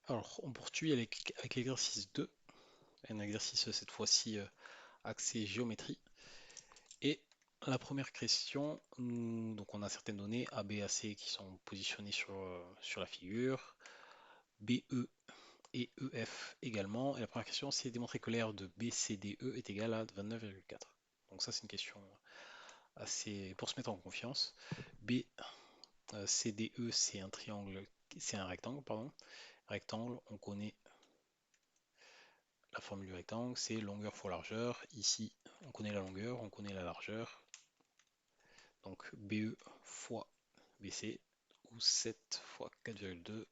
Alors, on poursuit avec l'exercice 2, un exercice cette fois-ci axé géométrie. Et la première question, donc on a certaines données A, B, A, C qui sont positionnées sur la figure, B, E et E, F également. Et la première question, c'est démontrer que l'aire de B, C, D, E est égale à 29,4. Donc ça, c'est une question assez pour se mettre en confiance. B, C, D, E, c'est un triangle, c'est un rectangle, pardon. Rectangle, on connaît la formule du rectangle, c'est longueur fois largeur. Ici, on connaît la longueur, on connaît la largeur. Donc BE fois BC, ou 7 fois 4,2,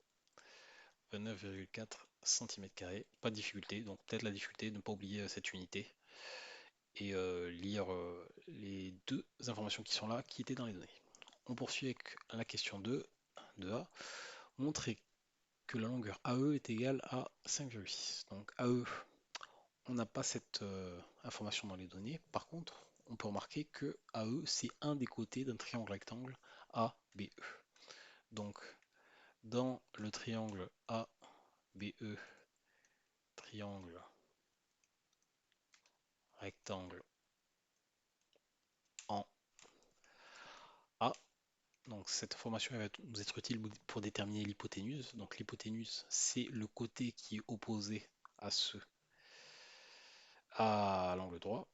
29,4 cm². Pas de difficulté, donc peut-être la difficulté de ne pas oublier cette unité et lire les deux informations qui sont là, qui étaient dans les données. On poursuit avec la question 2 de A. Montrer que la longueur AE est égale à 5,6. Donc AE, on n'a pas cette information dans les données. Par contre, on peut remarquer que AE, c'est un des côtés d'un triangle rectangle ABE. Donc, dans le triangle ABE, triangle rectangle en A, donc cette information va nous être utile pour déterminer l'hypoténuse. Donc l'hypoténuse, c'est le côté qui est opposé à à l'angle droit.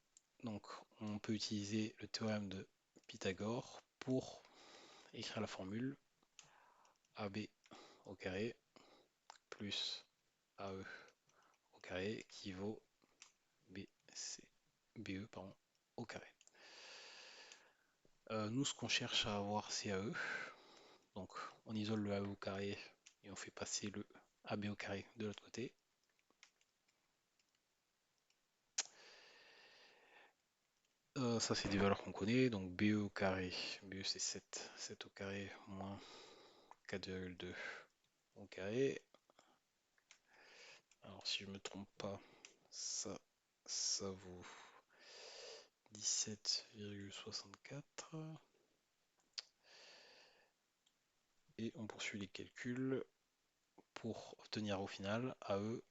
Donc on peut utiliser le théorème de Pythagore pour écrire la formule AB au carré plus AE au carré qui vaut BE pardon, au carré. Nous, ce qu'on cherche à avoir, c'est AE. Donc, on isole le AE au carré et on fait passer le AB au carré de l'autre côté. Ça, c'est des valeurs qu'on connaît. Donc, BE au carré, BE c'est 7, 7 au carré moins 4,2 au carré. Alors, si je ne me trompe pas, ça vaut 17,64. Et on poursuit les calculs pour obtenir au final AE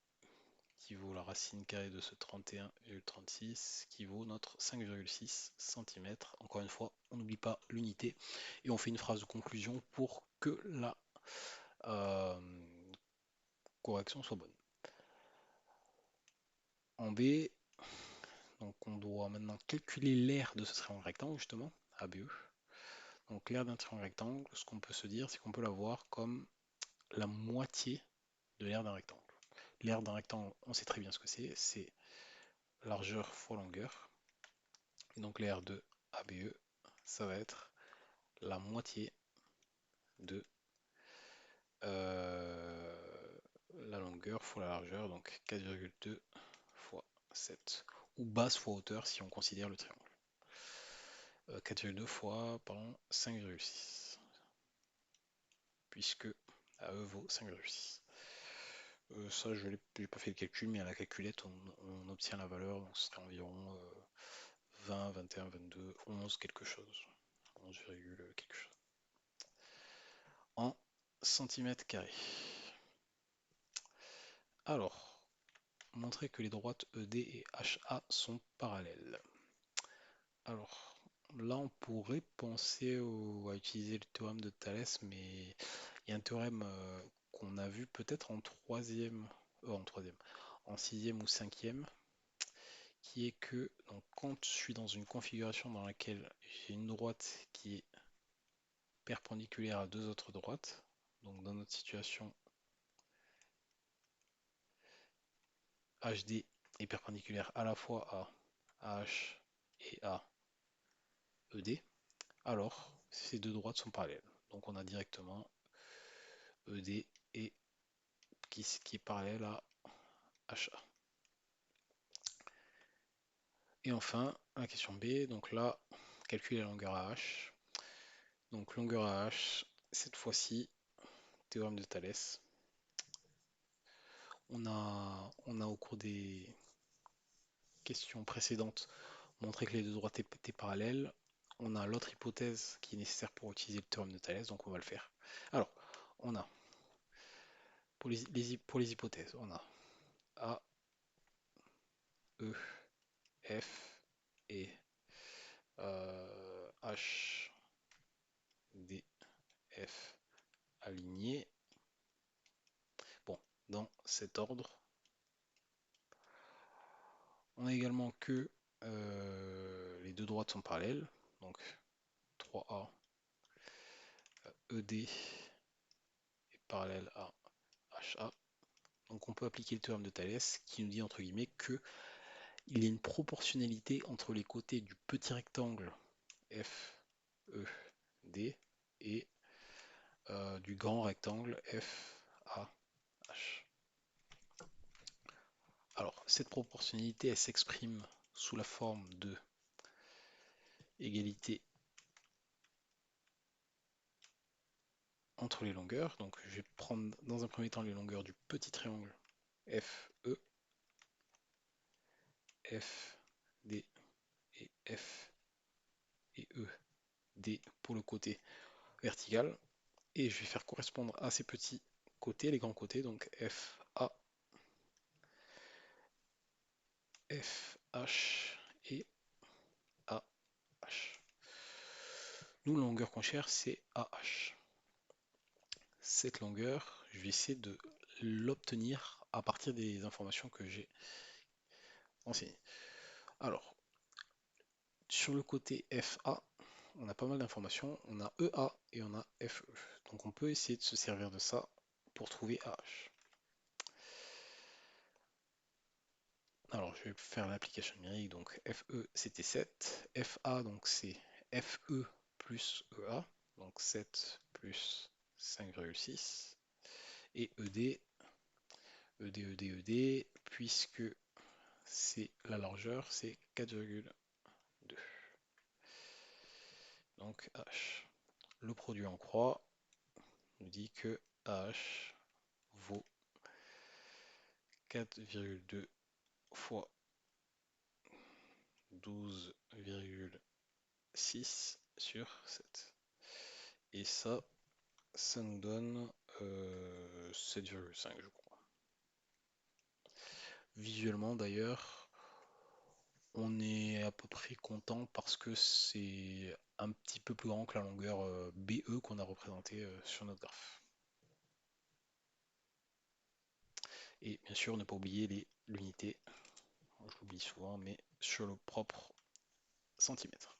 qui vaut la racine carrée de ce 31,36 qui vaut notre 5,6 cm. Encore une fois, on n'oublie pas l'unité et on fait une phrase de conclusion pour que la euh, correction soit bonne. En B, donc on doit maintenant calculer l'aire de ce triangle rectangle justement, ABE. Donc l'aire d'un triangle rectangle, ce qu'on peut se dire, c'est qu'on peut la voir comme la moitié de l'aire d'un rectangle. L'aire d'un rectangle, on sait très bien ce que c'est largeur fois longueur. Et donc l'aire de ABE, ça va être la moitié de la longueur fois la largeur, donc 4,2 fois 7, ou base fois hauteur si on considère le triangle. 4,2 fois, pardon, 5,6, puisque AE vaut 5,6. Ça, je n'ai pas fait le calcul, mais à la calculette, on obtient la valeur, donc ce serait environ 20, 21, 22, 11 quelque chose. 11, quelque chose. En centimètres carrés. Alors, montrer que les droites ED et HA sont parallèles. Alors, là, on pourrait penser à utiliser le théorème de Thalès, mais il y a un théorème qu'on a vu peut-être en sixième ou cinquième, qui est que donc, quand je suis dans une configuration dans laquelle j'ai une droite qui est perpendiculaire à deux autres droites, donc dans notre situation, HD est perpendiculaire à la fois à H et à ED, alors ces deux droites sont parallèles. Donc on a directement ED et qui est parallèle à HA. Et enfin, la question B, donc là, calculer la longueur AH. Donc longueur AH, cette fois-ci, théorème de Thalès. On a au cours des questions précédentes montré que les deux droites étaient parallèles. On a l'autre hypothèse qui est nécessaire pour utiliser le théorème de Thalès, donc on va le faire. Alors, on a pour les hypothèses, on a A, E, F et H, D, F alignés. Bon, dans cet ordre. On a également que les deux droites sont parallèles, donc 3A, ED est parallèle à HA. Donc on peut appliquer le théorème de Thalès qui nous dit entre guillemets que il y a une proportionnalité entre les côtés du petit rectangle F, E, D et du grand rectangle F, A, H. Alors cette proportionnalité elle s'exprime sous la forme de égalité entre les longueurs. Donc je vais prendre dans un premier temps les longueurs du petit triangle FE, FD et F et ED pour le côté vertical. Et je vais faire correspondre à ces petits côtés, les grands côtés, donc FA, FH et AH. Nous, la longueur qu'on cherche, c'est AH. Cette longueur, je vais essayer de l'obtenir à partir des informations que j'ai enseignées. Alors, sur le côté FA, on a pas mal d'informations. On a EA et on a FE. Donc on peut essayer de se servir de ça pour trouver AH. Alors je vais faire l'application numérique. Donc FE c'était 7. FA donc c'est FE plus EA. Donc 7 plus 5,6. Et ED, ED, puisque c'est la largeur, c'est 4,2. Donc H. Le produit en croix nous dit que H vaut 4,2 fois 12,6 sur 7. Et ça nous donne 7,5 je crois. Visuellement d'ailleurs, on est à peu près content parce que c'est un petit peu plus grand que la longueur BE qu'on a représentée sur notre graphe. Et bien sûr, ne pas oublier l'unité, je l'oublie souvent, mais sur le propre centimètre.